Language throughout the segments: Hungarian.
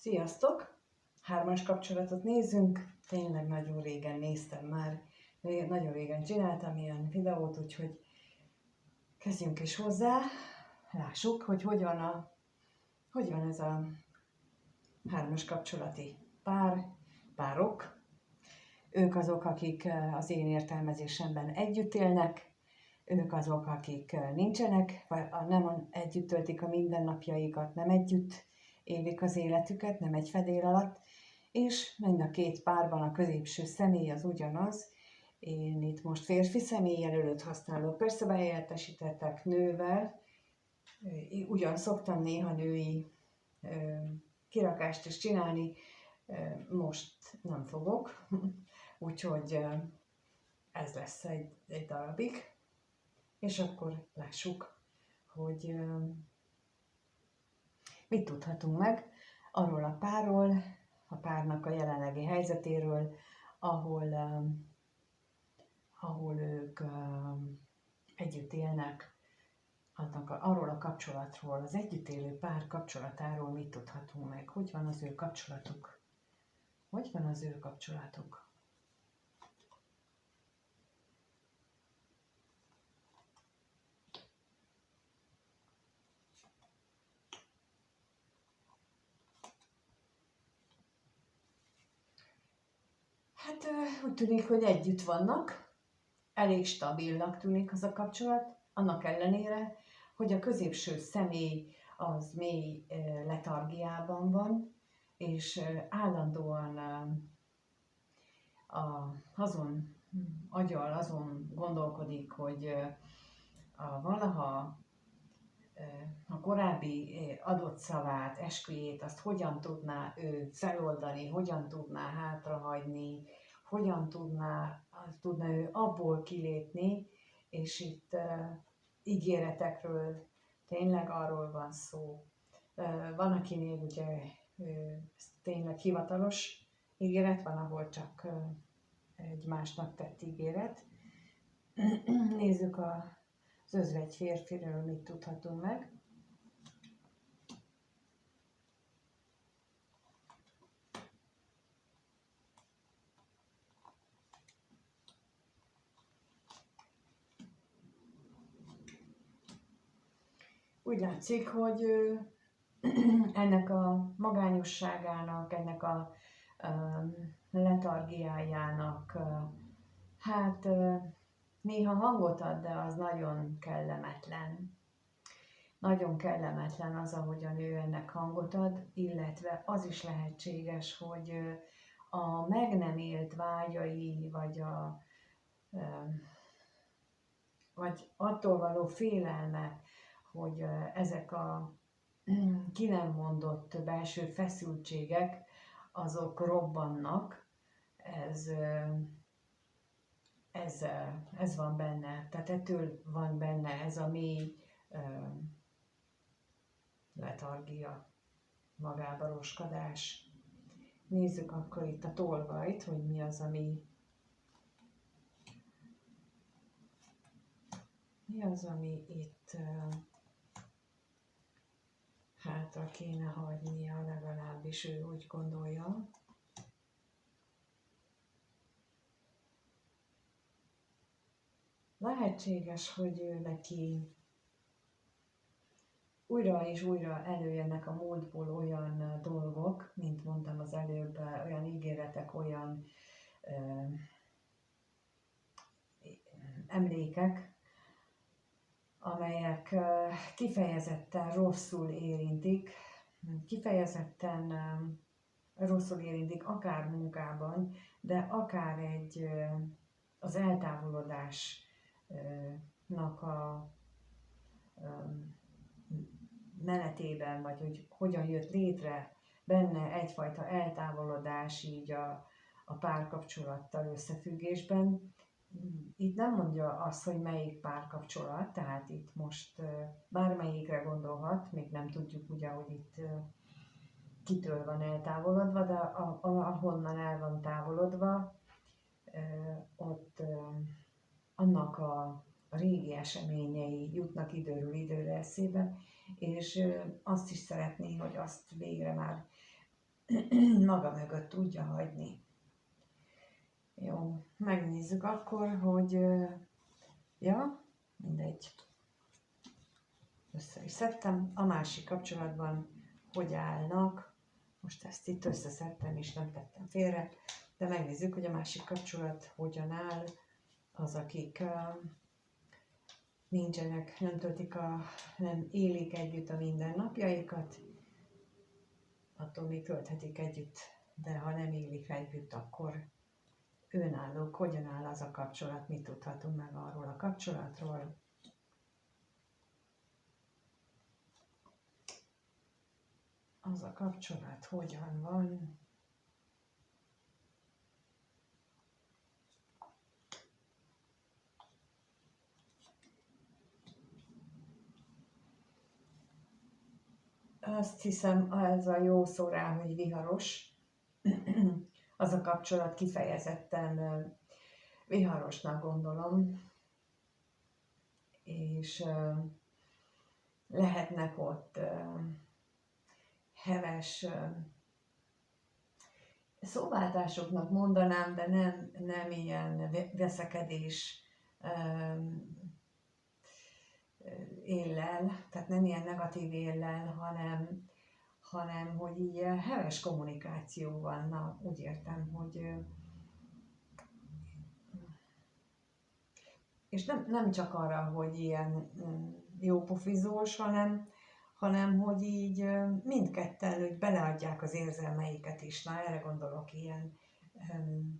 Sziasztok! Hármas kapcsolatot nézzünk. Tényleg nagyon régen néztem már, nagyon régen csináltam ilyen videót, úgyhogy kezdjünk is hozzá. Lássuk, hogy hogy van ez a hármas kapcsolati párok. Ők azok, akik az én értelmezésemben együtt élnek, ők azok, akik nincsenek, vagy nem együtt töltik a mindennapjaikat, nem együtt élik az életüket, nem egy fedél alatt, és mind a két párban a középső személy az ugyanaz. Én itt most férfi személyjelölőt használok, persze behelyettesítettek nővel, ugyan szoktam néha női kirakást is csinálni, most nem fogok, úgyhogy ez lesz egy darabig, és akkor lássuk, hogy mit tudhatunk meg arról a párról, a párnak a jelenlegi helyzetéről, ahol ők együtt élnek, arról a kapcsolatról, az együtt élő pár kapcsolatáról mit tudhatunk meg, hogy van az ő kapcsolatuk, hogy van az ő kapcsolatuk. Hát úgy tűnik, hogy együtt vannak, elég stabilnak tűnik az a kapcsolat, annak ellenére, hogy a középső személy az mély letargiában van, és állandóan azon agyal, azon gondolkodik, hogy valaha a korábbi adott szavát, esküjét, azt hogyan tudná ő feloldani, hogyan tudná hátrahagyni, hogyan tudna ő abból kilépni, és itt ígéretekről, tényleg arról van szó. Van, akinél ugye ez tényleg hivatalos ígéret, van, ahol csak egy másnak tett ígéret. Nézzük az özvegy férfiről, mit tudhatunk meg. Úgy látszik, hogy ennek a magányosságának, ennek a letargiájának, hát néha hangot ad, de az nagyon kellemetlen. Nagyon kellemetlen az, ahogyan ő ennek hangot ad, illetve az is lehetséges, hogy a meg nem élt vágyai, vagy attól való félelme, hogy ezek a ki nem mondott belső feszültségek, azok robbannak, ez van benne, tehát ettől van benne ez a mély letargia, magába roskadás. Nézzük akkor itt a tolvajt, hogy mi az, ami itt hátra kéne hagynia, legalábbis ő úgy gondolja. Lehetséges, hogy ő neki újra és újra előjönnek a múltból olyan dolgok, mint mondtam az előbb, olyan ígéretek, olyan emlékek, amelyek kifejezetten rosszul érintik, akár munkában, de akár az eltávolodásnak a menetében, vagy hogy hogyan jött létre benne egyfajta eltávolodás így a párkapcsolattal összefüggésben. Itt nem mondja azt, hogy melyik párkapcsolat, tehát itt most bármelyikre gondolhat, még nem tudjuk ugye, hogy itt kitől van eltávolodva, de ahonnan el van távolodva, ott annak a régi eseményei jutnak időről időre eszébe, és azt is szeretné, hogy azt végre már maga mögött tudja hagyni. Jó, megnézzük akkor, hogy ja, mindegy. Össze is szedtem. A másik kapcsolatban hogy állnak. Most ezt itt összeszedtem és nem tettem félre, de megnézzük, hogy a másik kapcsolat hogyan áll. Az, akik nincsenek, nem élik együtt a mindennapjaikat, attól még tölthetik együtt, de ha nem élik együtt, akkor önállók. Hogyan áll az a kapcsolat, mit tudhatunk meg arról a kapcsolatról. Az a kapcsolat hogyan van. Azt hiszem, ez a jó szó rá, hogy viharos. Az a kapcsolat kifejezetten viharosnak gondolom. És lehetnek ott heves szóváltásoknak mondanám, de nem ilyen veszekedés éllel, tehát nem ilyen negatív éllel, hanem hogy így heves kommunikáció van. Na, úgy értem, hogy és nem csak arra, hogy ilyen jópofizós, hanem hogy így mindketten hogy beleadják az érzelmeiket is. Na, erre gondolok, ilyen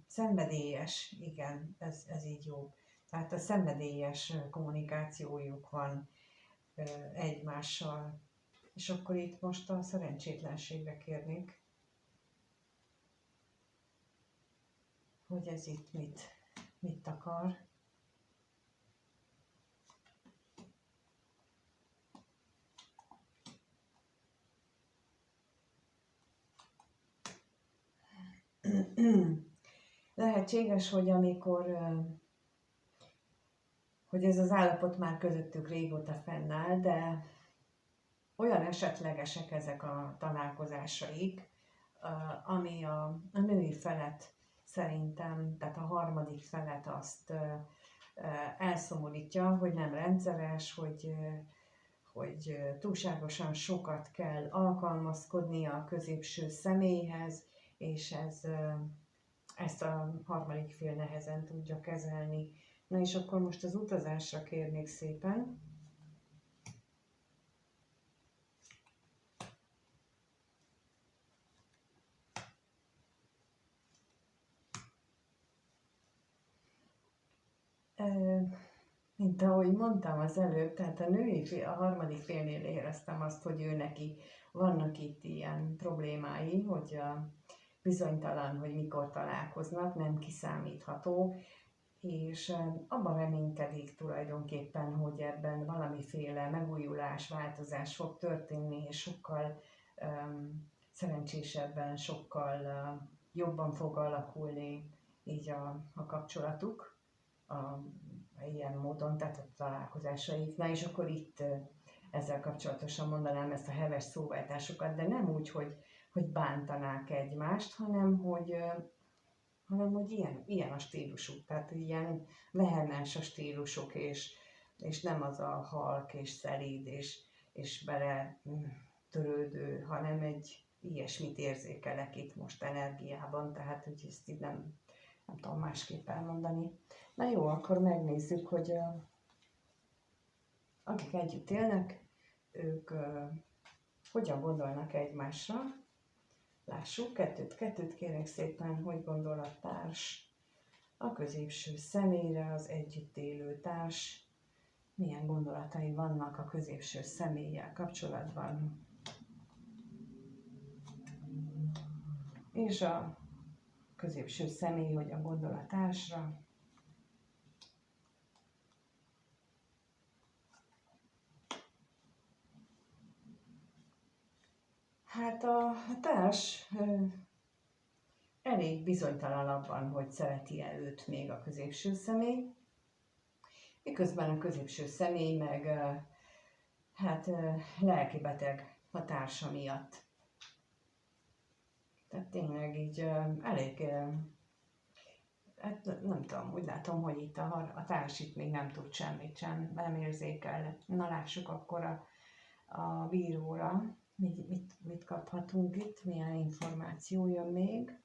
szenvedélyes, igen, ez így jó. Tehát a szenvedélyes kommunikációjuk van egymással. És akkor itt most a szerencsétlenségre kérnék, hogy ez itt mit akar. Lehetséges, hogy amikor hogy ez az állapot már közöttük régóta fennáll, de olyan esetlegesek ezek a találkozásaik, ami a női felet szerintem, tehát a harmadik felet azt elszomorítja, hogy nem rendszeres, hogy túlságosan sokat kell alkalmazkodnia a középső személyhez, és ezt a harmadik fél nehezen tudja kezelni. Na és akkor most az utazásra kérnék szépen. Mint ahogy mondtam az előbb, tehát a harmadik félnél éreztem azt, hogy ő neki vannak itt ilyen problémái, hogy bizonytalan, hogy mikor találkoznak, nem kiszámítható, és abban reménykedik tulajdonképpen, hogy ebben valamiféle megújulás, változás fog történni, és sokkal szerencsésebben, sokkal jobban fog alakulni így a kapcsolatuk. Ilyen módon, tehát a találkozásaik. Na és akkor itt ezzel kapcsolatosan mondanám ezt a heves szóváltásokat, de nem úgy, hogy bántanák egymást, hanem hogy ilyen a stílusuk, tehát ilyen vehemens a stílusuk, és nem az a halk és szelíd és bele törődő, hanem egy ilyesmit érzékelek itt most energiában, tehát hogy ezt így nem tudom másképp elmondani. Na jó, akkor megnézzük, hogy akik együtt élnek, ők hogyan gondolnak egymásra. Lássuk, kettőt kérek szépen, hogy gondol a társ a középső személyre, az együtt élő társ. Milyen gondolatai vannak a középső személlyel kapcsolatban. És a középső személy hogyan gondol a társra. Hát a társ elég bizonytalan abban, hogy szereti-e őt még a középső személy, miközben a középső személy meg lelkibeteg a társa miatt. Tehát tényleg így elég, hát nem tudom, úgy látom, hogy itt a társ itt még nem tud semmit sem, nem érzékel. Na lássuk akkor a bíróra, mit kaphatunk itt, milyen információ jön még.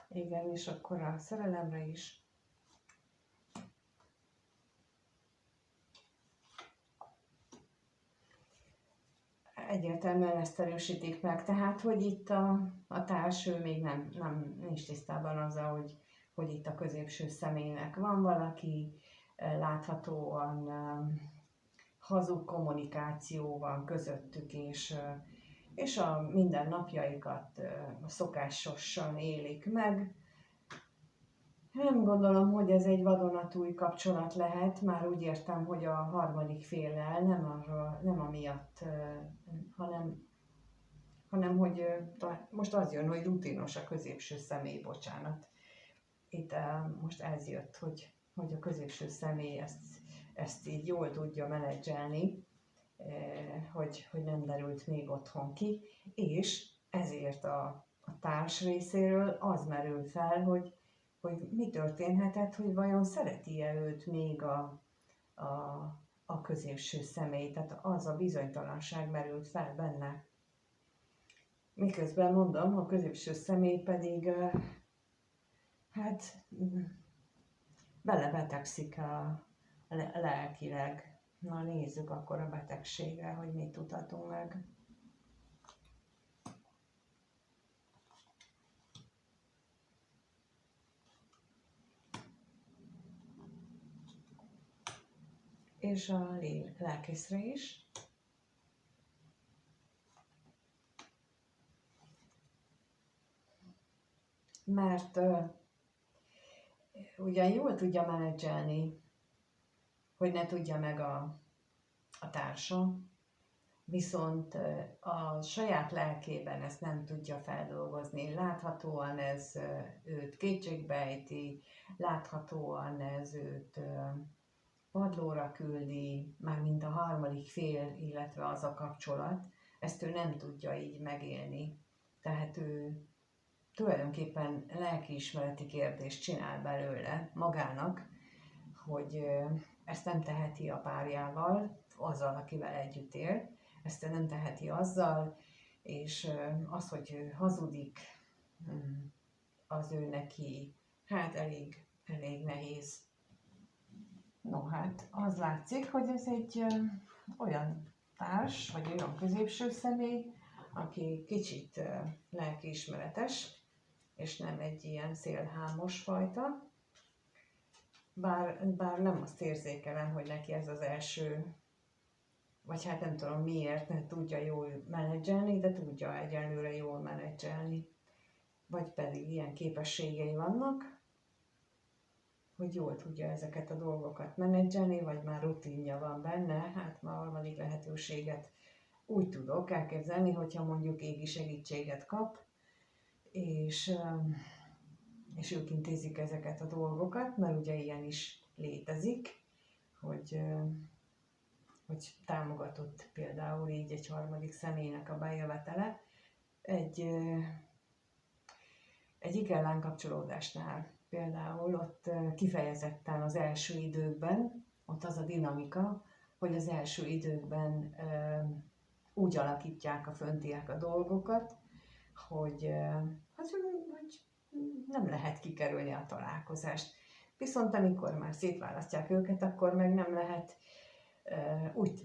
Igen, és akkor a szerelemre is. Egyértelműen ezt erősítik meg, tehát hogy itt a társ, ő még nincs tisztában azzal, hogy itt a középső személynek van valaki, láthatóan hazug kommunikáció van közöttük, és a mindennapjaikat szokásosan élik meg. Nem gondolom, hogy ez egy vadonatúj kapcsolat lehet, már úgy értem, hogy a harmadik féllel nem amiatt, hanem hogy most az jön, hogy rutinos a középső személy, bocsánat. Itt most ez jött, hogy a középső személy ezt így jól tudja menedzselni, hogy nem derült még otthon ki, és ezért a társ részéről az merül fel, hogy mi történhetett, hogy vajon szereti-e őt még a középső személy, tehát az a bizonytalanság merült fel benne. Miközben mondom, a középső személy pedig hát belebetegszik lelkileg. Na nézzük akkor a betegségre, hogy mit tudhatunk meg. És a lelkészre is. Mert ugyan jól tudja menedzselni, hogy ne tudja meg a társa, viszont a saját lelkében ezt nem tudja feldolgozni. Láthatóan ez őt kétségbejti, láthatóan ez őt padlóra küldi, mármint a harmadik fél, illetve az a kapcsolat, ezt ő nem tudja így megélni. Tehát ő tulajdonképpen lelkiismereti kérdést csinál belőle magának, hogy ezt nem teheti a párjával, azzal, akivel együtt él, ezt nem teheti azzal, és az, hogy hazudik, az ő neki hát elég nehéz. No hát, az látszik, hogy ez egy olyan társ, vagy olyan középső személy, aki kicsit lelkiismeretes, és nem egy ilyen szélhámos fajta. Bár nem azt érzékelem, hogy neki ez az első, vagy hát nem tudom miért, ne tudja jól menedzselni, de tudja egyelőre jól menedzselni. Vagy pedig ilyen képességei vannak, hogy jól tudja ezeket a dolgokat menedzselni, vagy már rutinja van benne. Hát már a harmadik lehetőséget úgy tudok elképzelni, hogyha mondjuk égi segítséget kap, és ők intézik ezeket a dolgokat, mert ugye ilyen is létezik, hogy támogatott például így egy harmadik személynek a bejövetele egy igen kapcsolódásnál. Például ott kifejezetten az első időkben, ott az a dinamika, hogy az első időkben úgy alakítják a föntiek a dolgokat, hogy nem lehet kikerülni a találkozást. Viszont amikor már szétválasztják őket, akkor meg nem lehet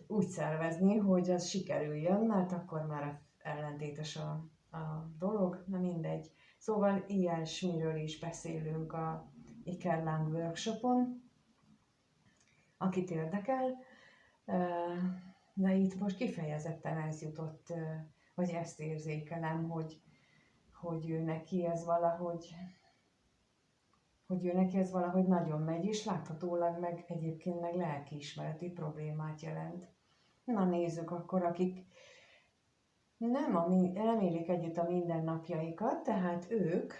úgy szervezni, hogy az sikerüljön, mert akkor már ellentétes a dolog, na mindegy. Szóval ilyesmiről is beszélünk a Ikerláng workshopon, akit érdekel, de itt most kifejezetten ez jutott, vagy ezt érzékelem, hogy ő neki ez valahogy nagyon megy, és láthatólag meg egyébként meg lelkiismereti problémát jelent. Na nézzük akkor, akik nem élik együtt a mindennapjaikat, tehát ők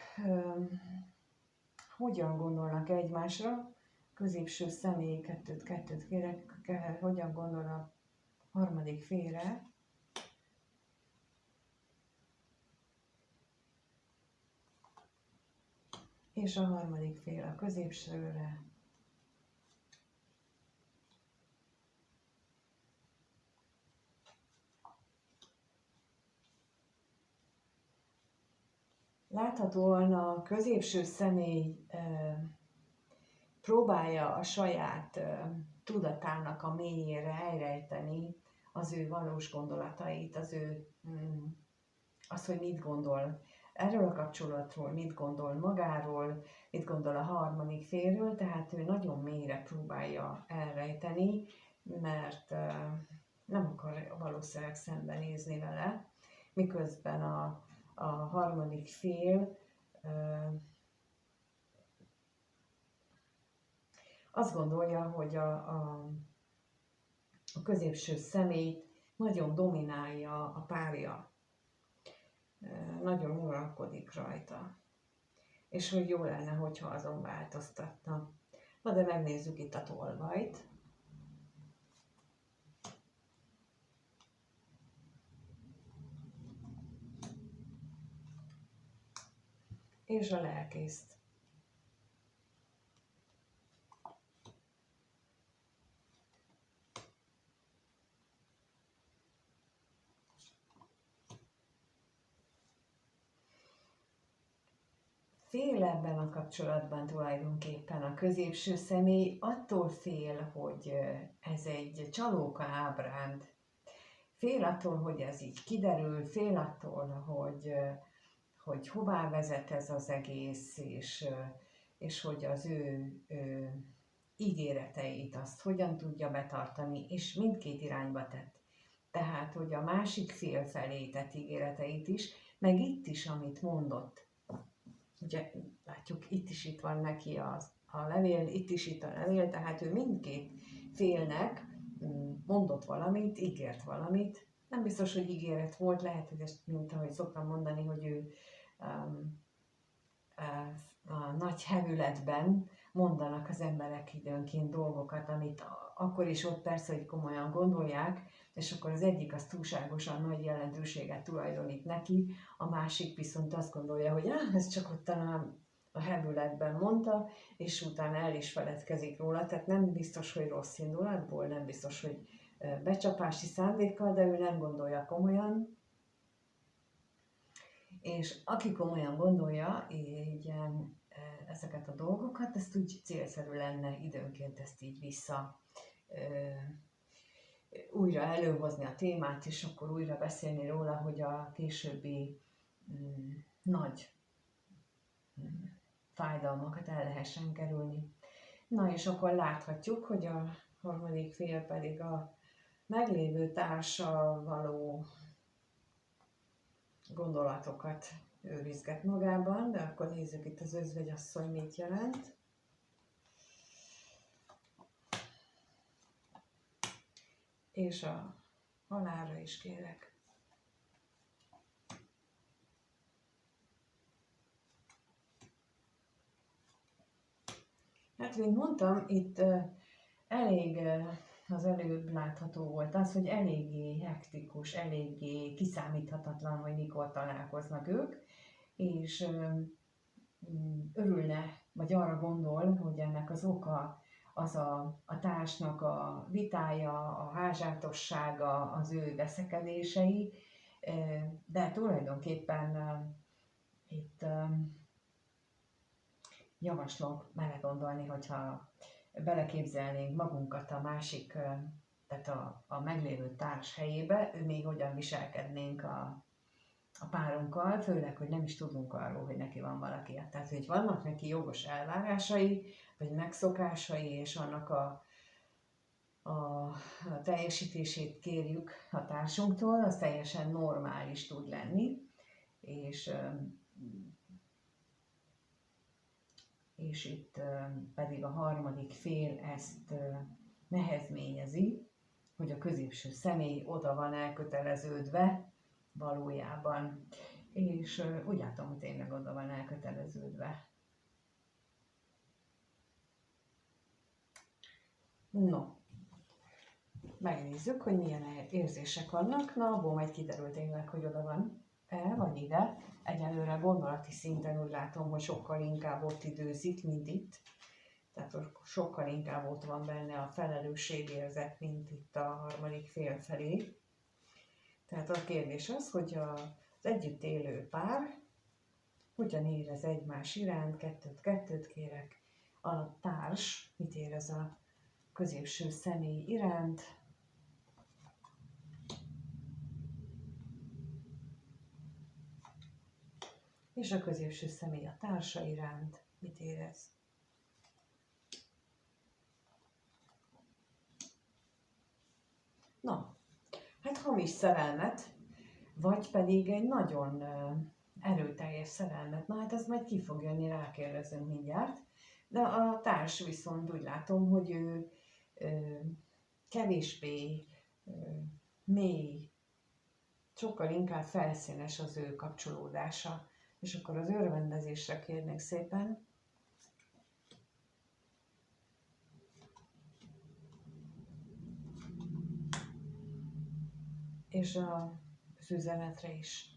hogyan gondolnak egymásra, középső személy, kettőt kérek, hogyan gondol a harmadik félre. és a harmadik fél a középsőre. Láthatóan a középső személy próbálja a saját tudatának a mélyére elrejteni az ő valós gondolatait, az, hogy mit gondol erről a kapcsolatról, mit gondol magáról, mit gondol a harmadik félről, tehát ő nagyon mélyre próbálja elrejteni, mert nem akar valószínűleg szembenézni vele, miközben a harmadik fél azt gondolja, hogy a középső személyt nagyon dominálja a párja, nagyon uralkodik rajta, és hogy jó lenne, hogyha azon változtatna. Na de megnézzük itt a tolvajt. És a lelkészt. Fél ebben a kapcsolatban tulajdonképpen a középső személy, attól fél, hogy ez egy csalóka ábránd. Fél attól, hogy ez így kiderül, fél attól, hogy hová vezet ez az egész, és hogy az ő ígéreteit azt hogyan tudja betartani, és mindkét irányba tett. Tehát, hogy a másik fél felé tett ígéreteit is, meg itt is, amit mondott. Ugye látjuk, itt van neki a levél, itt a levél, tehát ő mindkét félnek mondott valamit, ígért valamit. Nem biztos, hogy ígéret volt, lehet, hogy ezt, mint ahogy szoktam mondani, hogy ő a nagy hevületben mondanak az emberek időnként dolgokat, amit akkor is ott persze, hogy komolyan gondolják, és akkor az egyik az túlságosan nagy jelentőséget tulajdonít neki, a másik viszont azt gondolja, hogy ez csak ott a hevületben mondta, és utána el is feledkezik róla, tehát nem biztos, hogy rossz indulatból, nem biztos, hogy becsapási szándékkal, de ő nem gondolja komolyan. És aki komolyan gondolja így ezeket a dolgokat, ezt úgy célszerű lenne időnként ezt így vissza újra előhozni a témát, és akkor újra beszélni róla, hogy a későbbi nagy fájdalmakat el lehessen kerülni. Na és akkor láthatjuk, hogy a harmadik fél pedig a meglévő társa való gondolatokat őrizget magában, de akkor nézzük itt az özvegyasszony mit jelent. És a halálra is kérek. Hát, mint mondtam, itt elég az előbb látható volt az, hogy eléggé hektikus, eléggé kiszámíthatatlan, hogy mikor találkoznak ők, és örülne, vagy arra gondol, hogy ennek az oka az a társnak a vitája, a házsátossága, az ő veszekedései, de tulajdonképpen itt javaslok belegondolni, hogyha beleképzelnénk magunkat a másik, tehát a meglévő társ helyébe, ő még hogyan viselkednénk a párunkkal, főleg, hogy nem is tudunk arról, hogy neki van valaki. Tehát, hogy vannak neki jogos elvárásai, vagy megszokásai, és annak a teljesítését kérjük a társunktól, az teljesen normális tud lenni, és itt pedig a harmadik fél ezt nehezményezi, hogy a középső személy oda van elköteleződve valójában. És úgy látom, hogy tényleg oda van elköteleződve. No, megnézzük, hogy milyen érzések vannak. Na, abból majd kiderül tényleg, hogy oda van vagy ide. egyelőre gondolati szinten úgy látom, hogy sokkal inkább ott időzik, mint itt. Tehát sokkal inkább ott van benne a felelősségérzet, mint itt a harmadik fél felé. Tehát a kérdés az, hogy az együtt élő pár hogyan érez egymás iránt, kettőt kérek, a társ mit érez a középső személy iránt, és a középső személy a társa iránt mit érez. Na, hát hamis szerelmet, vagy pedig egy nagyon erőteljes szerelmet. Na hát ez majd ki fog jönni, rákérdezünk mindjárt. De a társ viszont úgy látom, hogy ő kevésbé mély, sokkal inkább felszínes az ő kapcsolódása. És akkor az örvendezésre kérnék szépen. És az üzenetre is.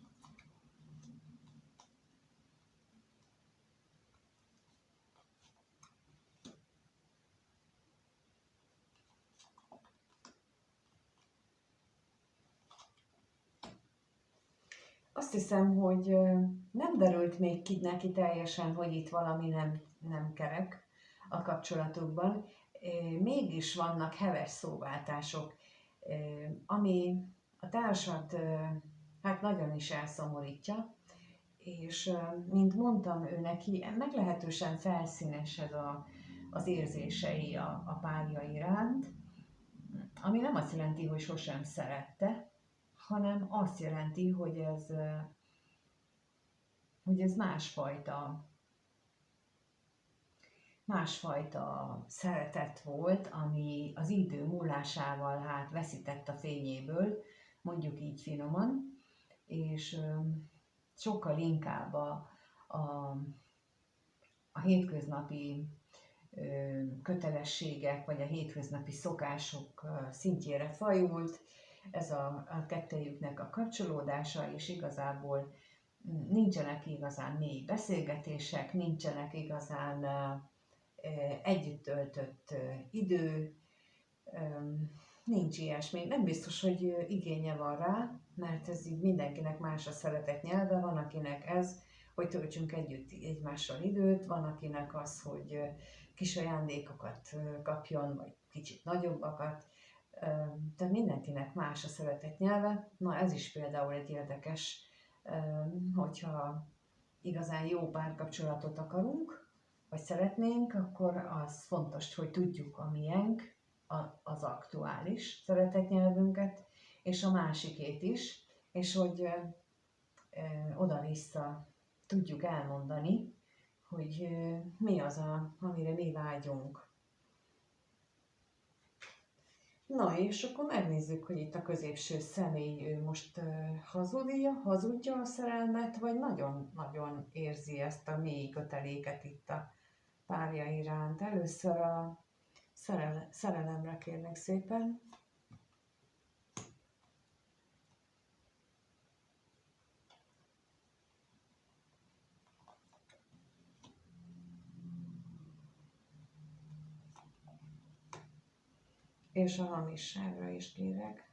Azt hiszem, hogy nem derült még ki neki teljesen, hogy itt valami nem kerek a kapcsolatukban. Mégis vannak heves szóváltások, ami a társat hát nagyon is elszomorítja, és mint mondtam, ő neki meglehetősen felszínes ez az érzései a párja iránt, ami nem azt jelenti, hogy sosem szerette, hanem azt jelenti, hogy ez másfajta szeretet volt, ami az idő múlásával hát veszített a fényéből, mondjuk így finoman, és sokkal inkább a hétköznapi kötelességek, vagy a hétköznapi szokások szintjére fajult, ez a kettejüknek a kapcsolódása, és igazából nincsenek igazán mély beszélgetések, nincsenek igazán együtt töltött idő, nincs ilyesmi. Nem biztos, hogy igénye van rá, mert ez így mindenkinek más a szeretet nyelve, van akinek ez, hogy töltsünk együtt egymással időt, van akinek az, hogy kis ajándékokat kapjon, vagy kicsit nagyobbakat, tehát mindenkinek más a szeretet nyelve. Na ez is például egy érdekes, hogyha igazán jó párkapcsolatot akarunk, vagy szeretnénk, akkor az fontos, hogy tudjuk a miénk, az aktuális szeretetnyelvünket, és a másikét is, és hogy oda-vissza tudjuk elmondani, hogy mi az, amire mi vágyunk. Na és akkor megnézzük, hogy itt a középső személy ő most hazudja a szerelmet, vagy nagyon-nagyon érzi ezt a mély köteléket itt a párja iránt. Először a szerelemre kérnek szépen. És a hamisságra is kérek.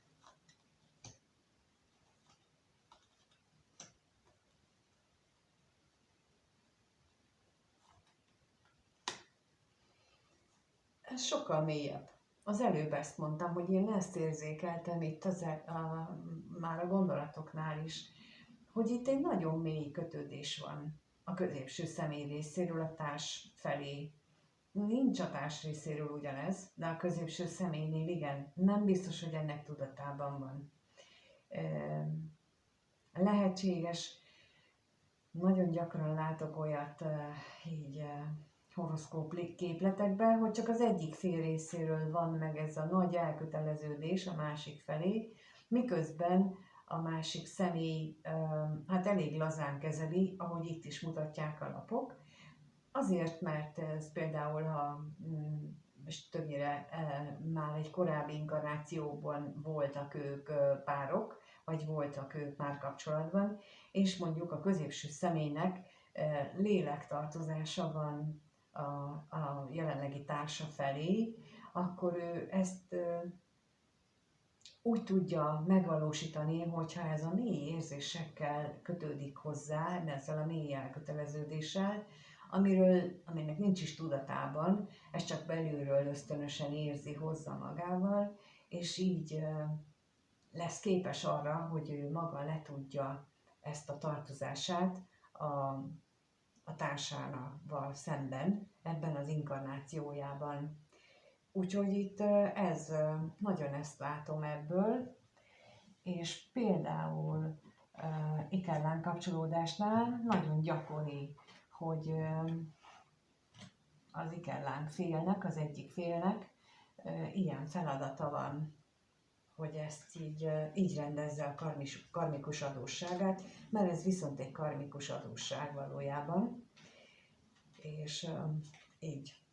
Ez sokkal mélyebb. Az előbb ezt mondtam, hogy én ezt érzékeltem itt már a gondolatoknál is, hogy itt egy nagyon mély kötődés van a középső személy részéről a társ felé. Nincs a társ részéről ugyanez, de a középső személynél igen, nem biztos, hogy ennek tudatában van. Lehetséges, nagyon gyakran látok olyat így horoszkóp képletekben, hogy csak az egyik fél részéről van meg ez a nagy elköteleződés a másik felé, miközben a másik személy hát elég lazán kezeli, ahogy itt is mutatják a lapok. Azért, mert ez például, és többnyire már egy korábbi inkarnációban voltak ők párok, vagy voltak ők már kapcsolatban, és mondjuk a középső személynek lélektartozása van a jelenlegi társa felé, akkor ő ezt úgy tudja megvalósítani, hogyha ez a mély érzésekkel kötődik hozzá, ezzel a mély elköteleződéssel, aminek nincs is tudatában, ez csak belülről ösztönösen érzi, hozza magával, és így lesz képes arra, hogy ő maga le tudja ezt a tartozását a társával szemben, ebben az inkarnációjában. Úgyhogy itt nagyon ezt látom ebből, és például ikerláng kapcsolódásnál nagyon gyakori, hogy az ikerláng félnek, az egyik félnek ilyen feladata van, hogy ezt így rendezze a karmikus adósságát, mert ez viszont egy karmikus adósság valójában, és így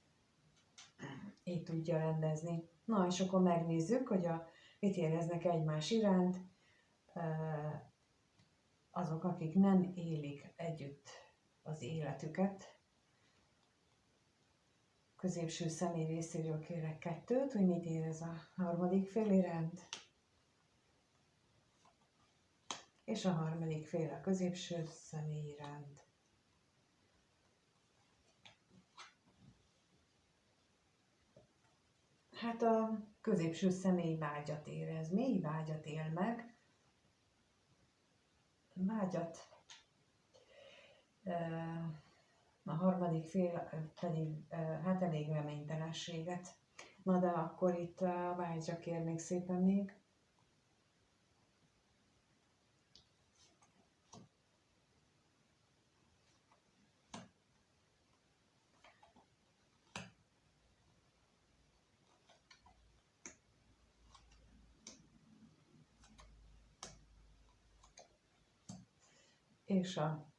tudja rendezni. Na, és akkor megnézzük, hogy mit éreznek egymás iránt azok, akik nem élik együtt az életüket. Középső személy részéről kérek 2, hogy mit érez a harmadik fél iránt. És a harmadik fél a középső személy iránt. Hát a középső személy vágyat érez, mély vágyat él meg. Vágyat. A harmadik fél pedig hát elég reménytelenséget. Na de akkor itt a vágyra kérnék szépen még. És a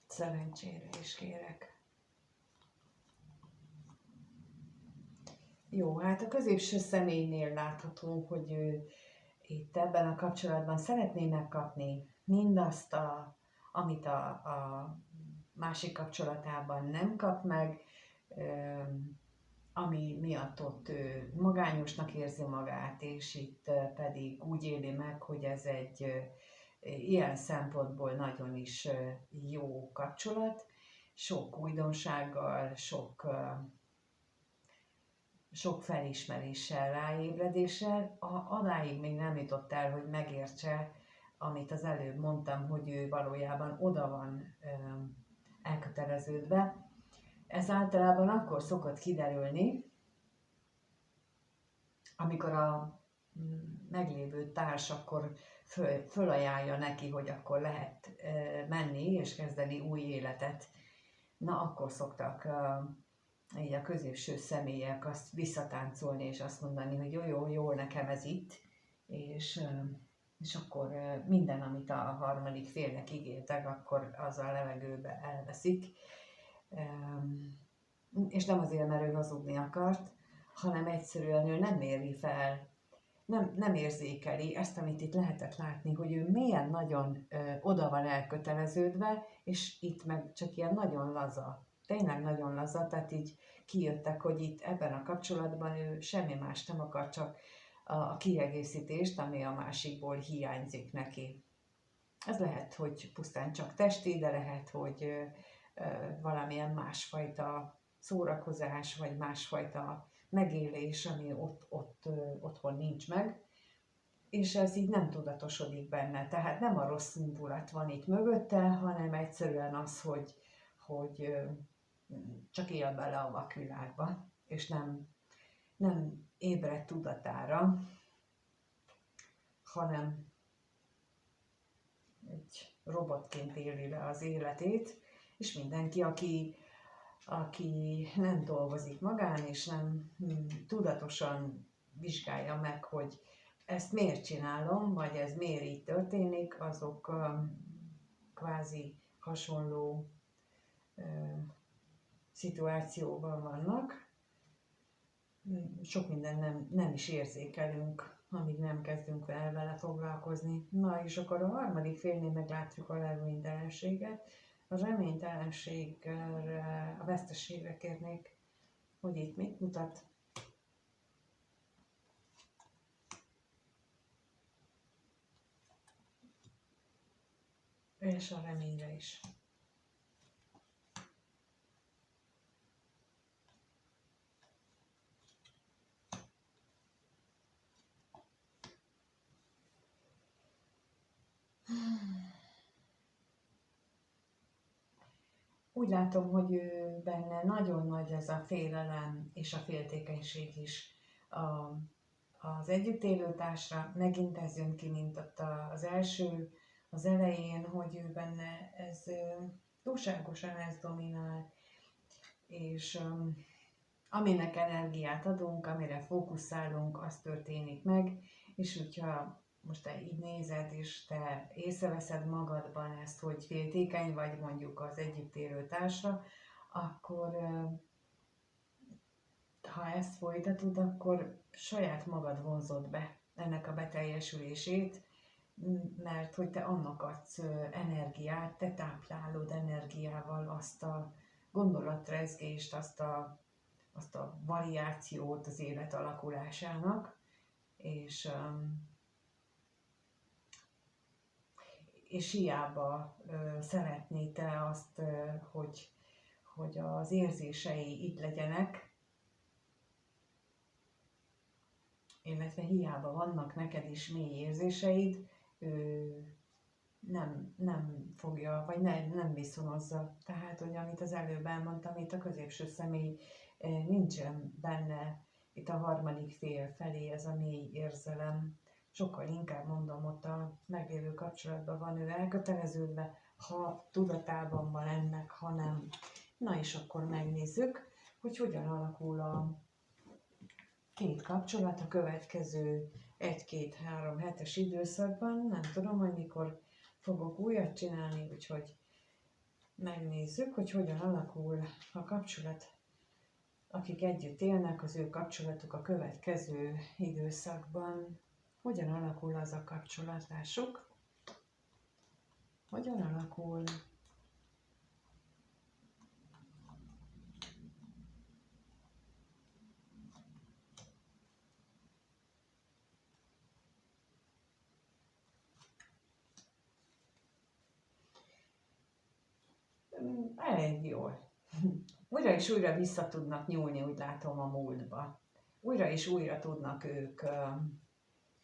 szerencsére is kérek. Jó, hát a középső személynél láthatunk, hogy ő itt ebben a kapcsolatban szeretné megkapni mindazt, amit a másik kapcsolatában nem kap meg, ami miatt ott ő magányosnak érzi magát, és itt pedig úgy éli meg, hogy ez egy ilyen szempontból nagyon is jó kapcsolat, sok újdonsággal, sok felismeréssel, ráébredéssel, adáig még nem jutott el, hogy megértse, amit az előbb mondtam, hogy ő valójában oda van elköteleződve. Ez általában akkor szokott kiderülni, amikor a meglévő társ akkor fölajánlja neki, hogy akkor lehet menni és kezdeni új életet. Na, akkor szoktak így a középső személyek azt visszatáncolni, és azt mondani, hogy jó, nekem ez itt, és akkor minden, amit a harmadik félnek ígértek, akkor az a levegőbe elveszik. És nem azért, mert ő hazudni akart, hanem egyszerűen ő nem méri fel, nem érzékeli ezt, amit itt lehetett látni, hogy ő milyen nagyon oda van elköteleződve, és itt meg csak ilyen nagyon laza, tényleg nagyon laza, tehát így kijöttek, hogy itt ebben a kapcsolatban ő semmi más nem akar, csak a kiegészítést, ami a másikból hiányzik neki. Ez lehet, hogy pusztán csak testi, de lehet, hogy valamilyen másfajta szórakozás, vagy másfajta megélés, ami otthon nincs meg, és ez így nem tudatosodik benne. Tehát nem a rossz indulat van itt mögötte, hanem egyszerűen az, hogy csak él bele a vakvilágba, és nem ébred tudatára, hanem egy robotként éli le az életét, és mindenki, aki nem dolgozik magán, és nem tudatosan vizsgálja meg, hogy ezt miért csinálom, vagy ez miért így történik, azok kvázi hasonló szituációban vannak. Sok minden nem is érzékelünk. amíg nem kezdünk vele foglalkozni. Na és akkor a harmadik félnél meglátjuk a reménytelenséget. A reménytelenséggel, a veszteségre kérnék, hogy itt mit mutat. És a reményre is. Úgy látom, hogy ő benne nagyon nagy ez a félelem és a féltékenység is az együttélő társra. Megint ez jön ki, mint ott az elején, hogy ő benne ez túlságosan ez dominál, és aminek energiát adunk, amire fókuszálunk, az történik meg, és hogyha most te így nézed, és te észreveszed magadban ezt, hogy féltékeny vagy mondjuk az együtt élő társra, akkor ha ezt folytatod, akkor saját magad vonzod be ennek a beteljesülését, mert hogy te annak adsz energiát, te táplálod energiával azt a gondolatrezgést, azt a variációt az élet alakulásának, és hiába szeretné te azt, hogy az érzései itt legyenek, illetve hiába vannak neked is mély érzéseid, nem fogja, vagy nem viszonozza. Tehát, hogy amit az előbb elmondtam, itt a középső személy nincsen benne, itt a harmadik fél felé ez a mély érzelem. Sokkal inkább mondom, ott a meglévő kapcsolatban van ő elköteleződve, ha tudatában van ennek, ha nem. Na és akkor megnézzük, hogy hogyan alakul a két kapcsolat a következő 1-2-3 hetes időszakban. Nem tudom, hogy mikor fogok újat csinálni, úgyhogy megnézzük, hogy hogyan alakul a kapcsolat, akik együtt élnek, az ő kapcsolatuk a következő időszakban. Hogyan alakul az a kapcsolat, lássuk. Hogyan alakul? Elég jól. Újra és újra vissza tudnak nyúlni, úgy látom, a múltba. Újra és újra tudnak ők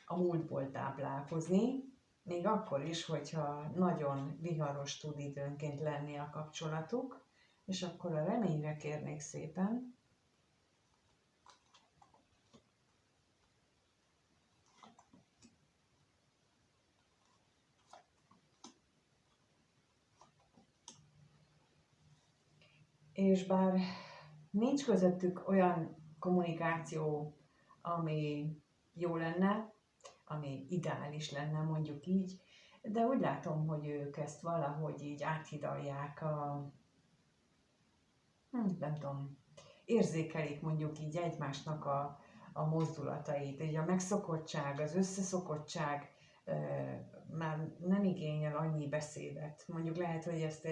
a múltból táplálkozni, még akkor is, hogyha nagyon viharos tud időnként lenni a kapcsolatuk, és akkor a reményre kérnék szépen. És bár nincs közöttük olyan kommunikáció, ami jó lenne, ami ideális lenne, mondjuk így, de úgy látom, hogy ők ezt valahogy így áthidalják nem tudom, érzékelik mondjuk így egymásnak a mozdulatait. Így a megszokottság, az összeszokottság már nem igényel annyi beszédet. Mondjuk lehet, hogy ezt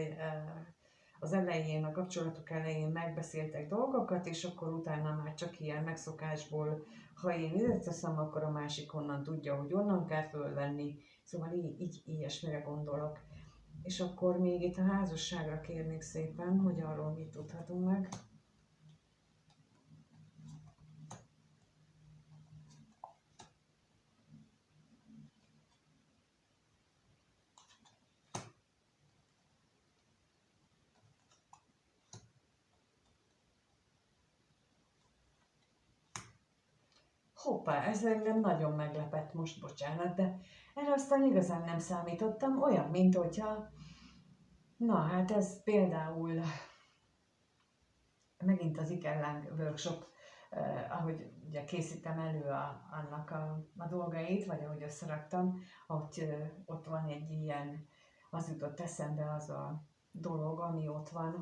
az elején, a kapcsolatuk elején megbeszéltek dolgokat, és akkor utána már csak ilyen megszokásból, ha én ide teszem, akkor a másik onnan tudja, hogy onnan kell fölvenni. Szóval így ilyesmire gondolok. És akkor még itt a házasságra kérnék szépen, hogy arról mit tudhatunk meg. Hoppá, ez engem nagyon meglepett most, bocsánat, de erre aztán igazán nem számítottam, olyan, mint hogyha... Na hát ez például megint az Ikerláng workshop, ahogy ugye készítem elő annak a dolgait, vagy ahogy összeraktam, ott van egy ilyen, az jutott eszembe az a dolog, ami ott van,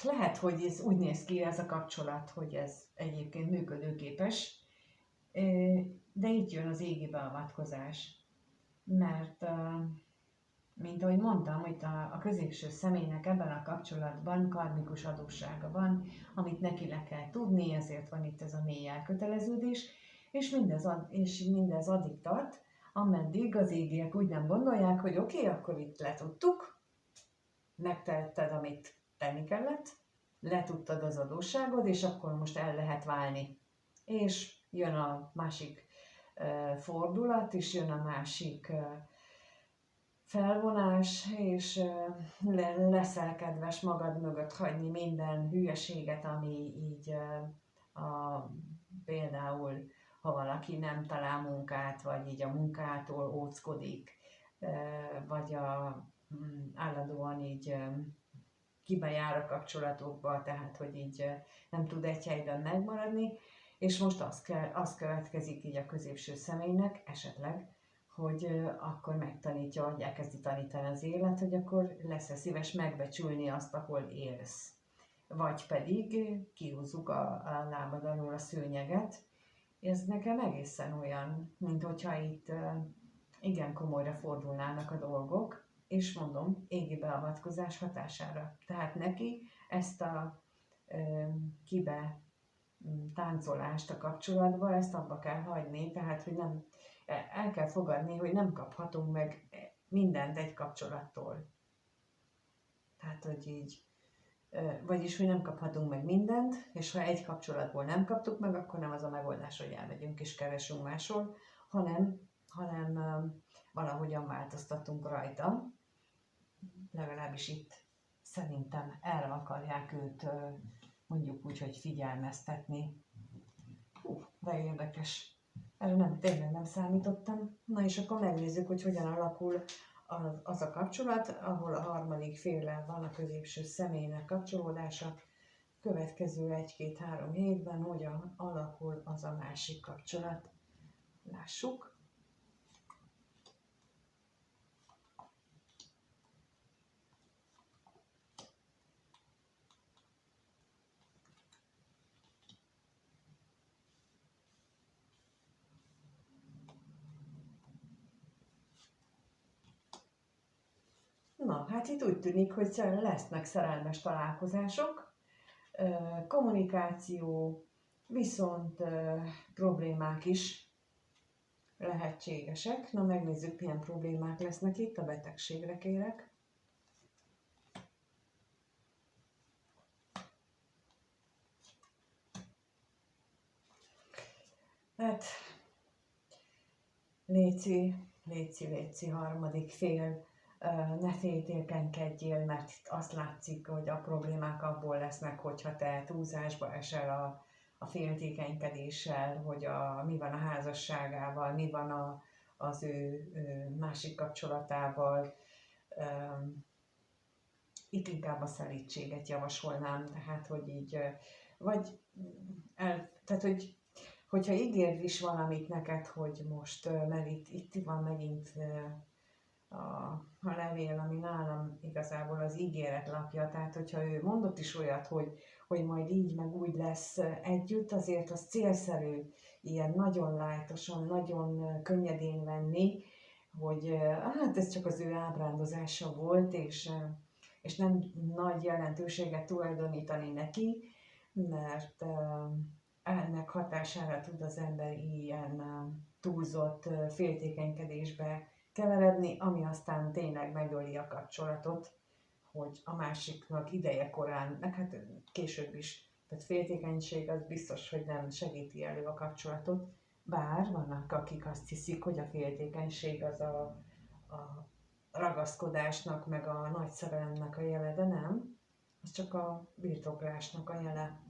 lehet, hogy ez úgy néz ki ez a kapcsolat, hogy ez egyébként működőképes, de itt jön az égi beavatkozás. Mert, mint ahogy mondtam, hogy a középső személynek ebben a kapcsolatban karmikus adóssága van, amit neki le kell tudni, ezért van itt ez a mély elköteleződés, és mindez addig tart, ameddig az égiek úgy nem gondolják, hogy oké, akkor itt letudtuk, megtetted, amit tenni kellett, letudtad az adósságod, és akkor most el lehet válni. És jön a másik fordulat, és jön a másik felvonás, és leszel kedves magad mögött hagyni minden hülyeséget, ami így például, ha valaki nem talál munkát, vagy így a munkától óckodik, vagy állandóan így kibejár a kapcsolatokba, tehát hogy így nem tud egy helyben megmaradni, és most az következik így a középső személynek esetleg, hogy akkor megtanítja, hogy elkezdi tanítani az élet, hogy akkor lesz-e szíves megbecsülni azt, ahol élsz. Vagy pedig kihúzzuk a lábad alól a szőnyeget. Ez nekem egészen olyan, mint hogyha itt igen komolyra fordulnának a dolgok, és mondom, égi beavatkozás hatására. Tehát neki ezt a kibe táncolást a kapcsolatba, ezt abba kell hagyni, tehát hogy nem, el kell fogadni, hogy nem kaphatunk meg mindent egy kapcsolattól. Tehát, hogy így, vagyis, hogy nem kaphatunk meg mindent, és ha egy kapcsolatból nem kaptuk meg, akkor nem az a megoldás, hogy elmegyünk és keresünk máshol, hanem valahogyan változtatunk rajta. Legalábbis itt szerintem erre akarják őt mondjuk úgy, hogy figyelmeztetni. De érdekes. Erre tényleg nem számítottam. Na és akkor megnézzük, hogy hogyan alakul az a kapcsolat, ahol a harmadik féllel van a középső személynek kapcsolódása. Következő 1-2-3 hétben hogyan alakul az a másik kapcsolat. Lássuk. Na, hát itt úgy tűnik, hogy lesznek szerelmes találkozások, kommunikáció, viszont problémák is lehetségesek. Na, megnézzük, milyen problémák lesznek itt, a betegségre kérek. Hát, léci, harmadik fél, ne féltékenykedjél, mert itt azt látszik, hogy a problémák abból lesznek, hogyha te túlzásba esel a féltékenykedéssel, hogy mi van a házasságával, mi van az ő másik kapcsolatával. Itt inkább a szelídséget javasolnám, tehát hogy így, tehát hogyha ígér is valamit neked, hogy most, mert itt van megint a levél, ami nálam igazából az ígéret lapja, tehát hogyha ő mondott is olyat, hogy majd így meg úgy lesz együtt, azért az célszerű ilyen nagyon lájtosan, nagyon könnyedén venni, hogy hát ez csak az ő ábrándozása volt, és nem nagy jelentőséget tulajdonítani neki, mert ennek hatására tud az ember ilyen túlzott féltékenykedésbe keveredni, ami aztán tényleg megöli a kapcsolatot, hogy a másiknak ideje korán, meg hát később is. Tehát féltékenység az biztos, hogy nem segíti elő a kapcsolatot, bár vannak, akik azt hiszik, hogy a féltékenység az a ragaszkodásnak, meg a nagy szerelemnek a jele, de nem, az csak a birtoklásnak a jele.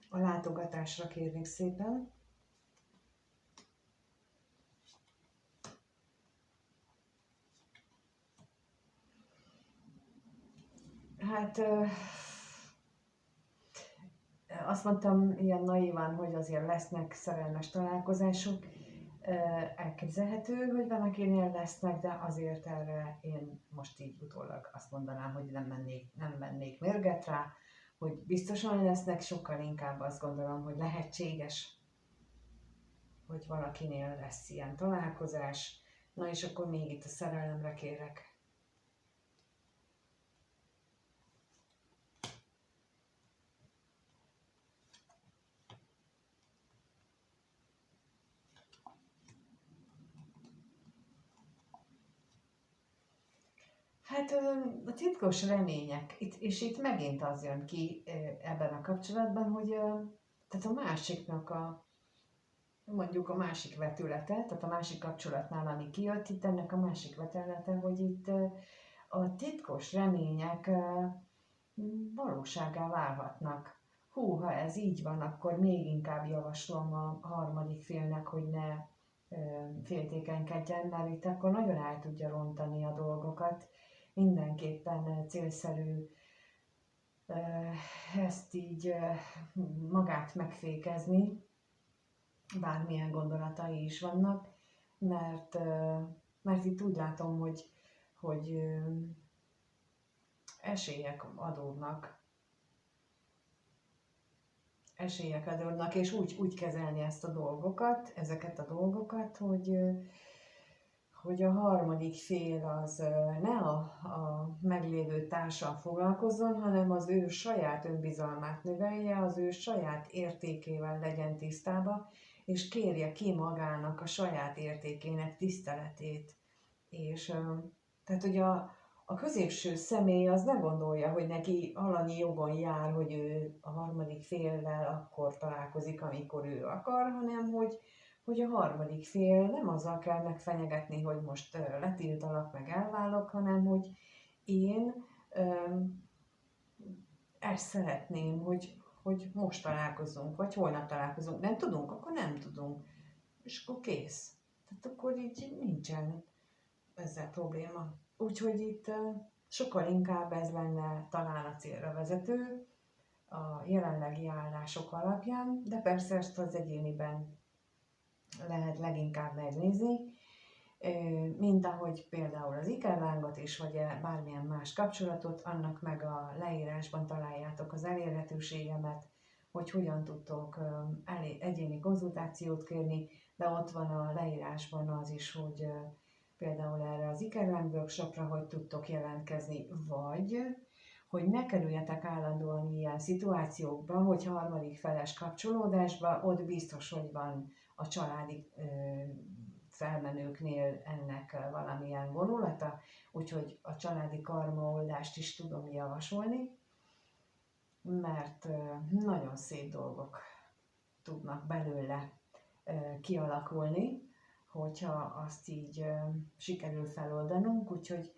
A látogatásra kérnék szépen. Hát azt mondtam ilyen naívan, hogy azért lesznek szerelmes találkozások. elképzelhető, hogy valakinél lesznek, de azért erre én most így utólag azt mondanám, hogy nem mennék mérget rá, hogy biztosan lesznek, sokkal inkább azt gondolom, hogy lehetséges, hogy valakinél lesz ilyen találkozás. Na és akkor még itt a szerelemre kérek. Hát a titkos remények, és itt megint az jön ki ebben a kapcsolatban, hogy tehát a másiknak mondjuk a másik vetülete, tehát a másik kapcsolatnál, ami kijött, itt ennek a másik vetülete, hogy itt a titkos remények valóságá válhatnak. Hú, ha ez így van, akkor még inkább javaslom a harmadik félnek, hogy ne féltékenykedjen, mert itt akkor nagyon el tudja rontani a dolgokat. Mindenképpen célszerű ezt így magát megfékezni, bármilyen gondolatai is vannak, mert itt úgy látom, hogy esélyek adódnak, és úgy kezelni ezeket a dolgokat, hogy a harmadik fél az ne a meglévő társal foglalkozzon, hanem az ő saját önbizalmát növelje, az ő saját értékével legyen tisztába, és kérje ki magának a saját értékének tiszteletét. És tehát ugye a középső személy az ne gondolja, hogy neki alanyi jogon jár, hogy ő a harmadik féllel akkor találkozik, amikor ő akar, hanem hogy a harmadik fél nem azzal kell megfenyegetni, hogy most letiltalak, meg elválok, hanem hogy én ezt szeretném, hogy most találkozunk, vagy holnap találkozunk. Nem tudunk, akkor nem tudunk. És akkor kész. Tehát akkor így nincsen ezzel probléma. Úgyhogy itt sokkal inkább ez lenne talán a célra vezető a jelenlegi állások alapján, de persze ezt az egyéniben lehet leginkább megnézni, mint ahogy például az ikerlángot is, vagy bármilyen más kapcsolatot, annak meg a leírásban találjátok az elérhetőségemet, hogy hogyan tudtok egyéni konzultációt kérni, de ott van a leírásban az is, hogy például erre az ikerláng workshopra, hogy tudtok jelentkezni, vagy hogy ne kerüljetek állandóan ilyen szituációkba, hogy harmadik feles kapcsolódásba, ott biztos, hogy van a családi felmenőknél ennek valamilyen vonulata, úgyhogy a családi karmaoldást is tudom javasolni, mert nagyon szép dolgok tudnak belőle kialakulni, hogyha azt így sikerül feloldanunk, úgyhogy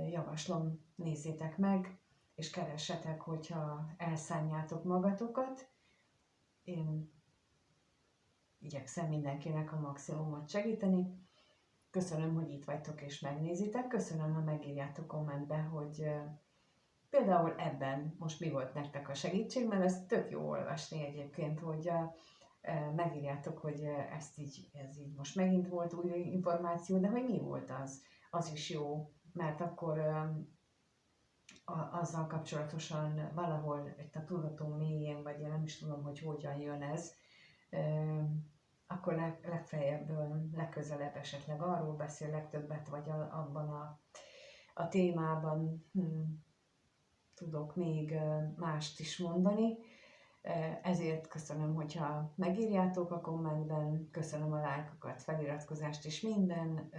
javaslom, nézzétek meg, és keressetek, hogyha elszánjátok magatokat. Én igyekszem mindenkinek a maximumot segíteni. Köszönöm, hogy itt vagytok és megnézitek. Köszönöm, ha megírjátok kommentbe, hogy például ebben most mi volt nektek a segítség, mert ez tök jó olvasni egyébként, hogy megírjátok, hogy ez így most megint volt új információ, de hogy mi volt az is jó, mert akkor azzal kapcsolatosan valahol itt a tudatom mélyén, vagy én nem is tudom, hogy hogyan jön ez, akkor legfeljebb, legközelebb esetleg arról beszélek többet, vagy abban a témában tudok még mást is mondani. Ezért köszönöm, hogyha megírjátok a kommentben, köszönöm a lájkokat, feliratkozást és minden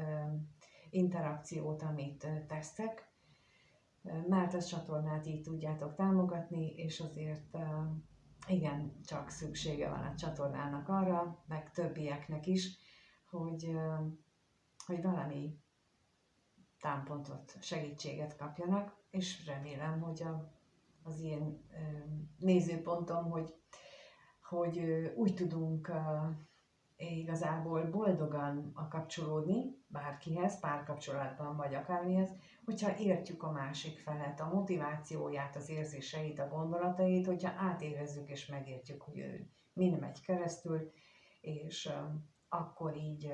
interakciót, amit tesztek, mert a csatornát így tudjátok támogatni, és azért igen, csak szüksége van a csatornának arra, meg többieknek is, hogy valami támpontot, segítséget kapjanak, és remélem, hogy az én nézőpontom, hogy úgy tudunk igazából boldogan kapcsolódni bárkihez, párkapcsolatban vagy akármihez, hogyha értjük a másik felet, a motivációját, az érzéseit, a gondolatait, hogyha átérezzük és megértjük, hogy ő mind megy keresztül, és akkor így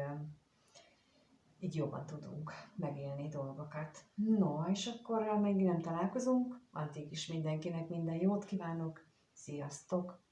jobban tudunk megélni dolgokat. No, és akkor még nem találkozunk, addig is mindenkinek minden jót kívánok, sziasztok!